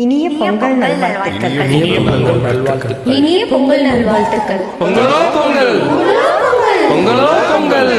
இனிய பொங்கல் நல்வாழ்த்துக்கள். இனிய பொங்கல் நல்வாழ்த்துக்கள். பொங்கலோ பொங்கல், பொங்கலோ பொங்கல்.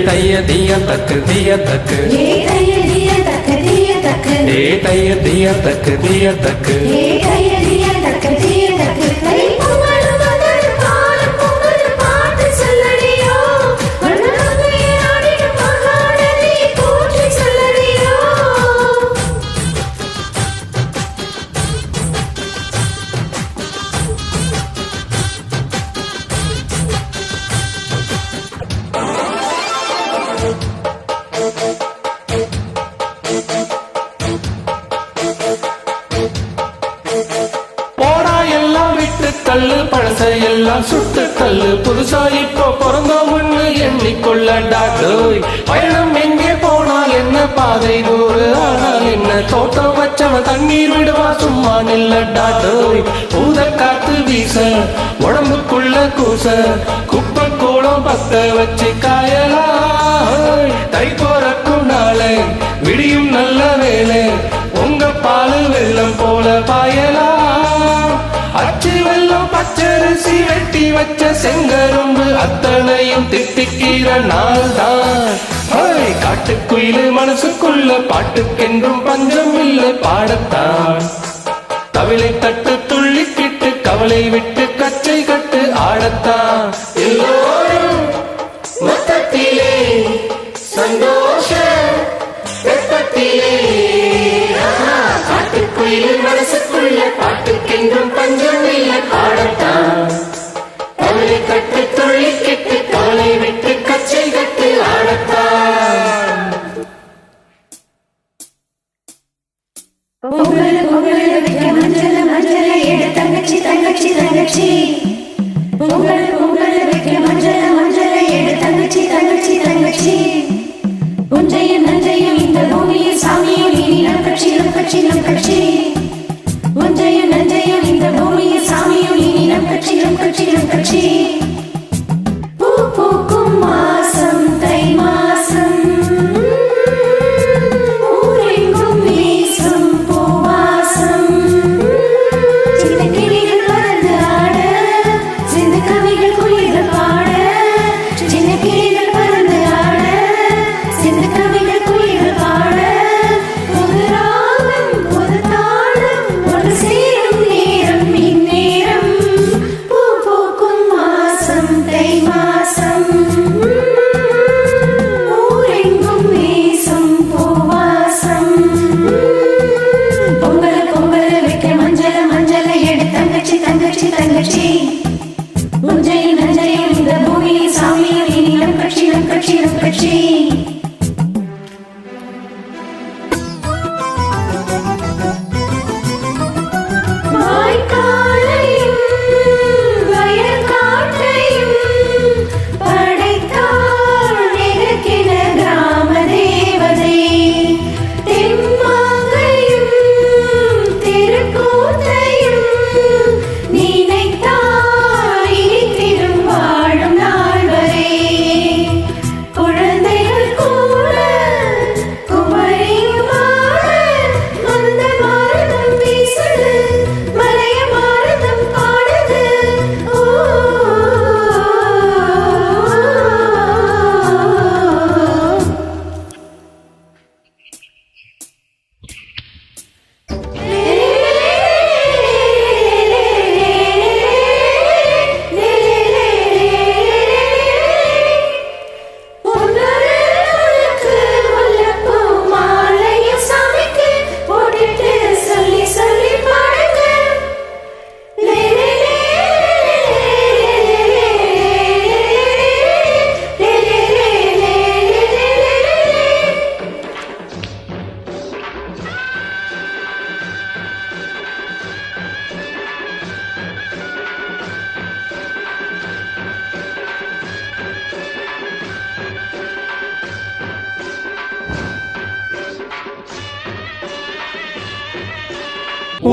दिया तक दिया तक दिया तक दिया तक கல்லு பழசையெல்லாம் சுட்டு தள்ளு, புதுசா இப்போ பிறந்தோம்னு எண்ணிக்கொள்ளடா டோய். பயணம் எங்கே போனால் என்ன, பாதை தூரு ஆனால் என்ன, தோட்டம் வச்சவன் தண்ணீர் விடுவா சும்மா நில்லடா டோய். பூத காத்து வீச உடம்புக்குள்ள கூச, குப்பை கூடம் பத்த வச்சு காயலா. தை போறக்கும் நாளை விடியும் நல்ல வேலை, உங்க பாலு வெள்ளம் போல பாயலா. அச்சு வெள்ளம் பச்சரிசி வெட்டி வச்ச செங்கரும்பு அத்தனையும் தித்திக்கிற நாள் தான். காட்டுக்குயிலு மனசுக்குள்ள பாட்டுக்கென்றும் பஞ்சம் இல்லை பாடத்தான். தவிலை தட்டு துள்ளிக்கிட்டு கவலை விட்டு கச்சை கட்டு ஆடத்தான். எல்லோரும் மொத்தத்திலே சந்தோஷ வெப்பத்திலே, காட்டுக்குயிலு மனசுக்குள்ள பாட்டுக்கென்றும் பஞ்சம் இல்லை பாடத்தான். கவலை கட்டு தொழில் கெட்டு கவலை விட்டு கச்சை கட்டு ஆடத்தான். பொங்கல் பொங்கல் வைக்க மஞ்சள் மஞ்சள் எடு தங்கச்சி தங்கச்சி தங்கச்சி. பொங்கல் பொங்கல் வைக்க மஞ்சள் மஞ்சள் எடு தங்கச்சி தங்கச்சி தங்கச்சி. புஞ்சையும் நஞ்சையும் இந்த பூமியில் சாமியும் இனி நம் கட்சி நம் கட்சி நம் கட்சி. புஞ்சையும் நஞ்சையும் இந்த பூமியில் சாமியும் இனி நம் கட்சி நம் கட்சி நம் கட்சி.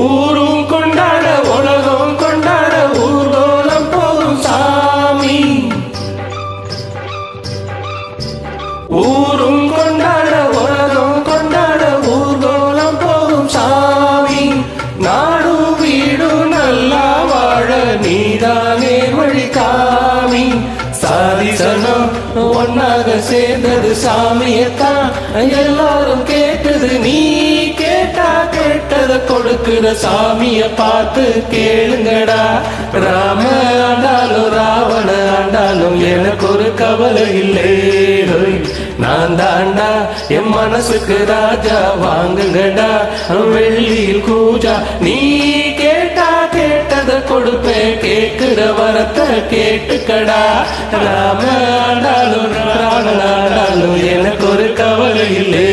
ஊரும் கொண்டாட உலகம் கொண்டாட ஊர்வலம் போகும் சாமி. ஊரும் கொண்டாட உலகம் கொண்டாட ஊர்வலம் போகும் சாமி. நாடும் வீடும் நல்லா வாழ நீதானே வழி காமி. சாதிசனம் ஒன்னாக சேர்ந்தது சாமியத்தான் எல்லாரும் கேட்டது. நீ கேட்டா கேட்டத கொடுக்கிற சாமிய பார்த்து கேளுங்கடா. ராம ஆண்டாலும் ராவண ஆண்டாலும் எனக்கு ஒரு கவலை இல்லை. நான் தாண்டா என் மனசுக்கு ராஜா வாங்குங்கடா வெள்ளியில் கூஜா. நீ கேட்டா கேட்டத கொடுப்பேன் கேட்கிற வரத்தை கேட்டுக்கடா. ராம ஆண்டாலும் ராவண ஆண்டாலும் எனக்கு ஒரு கவலை இல்லை.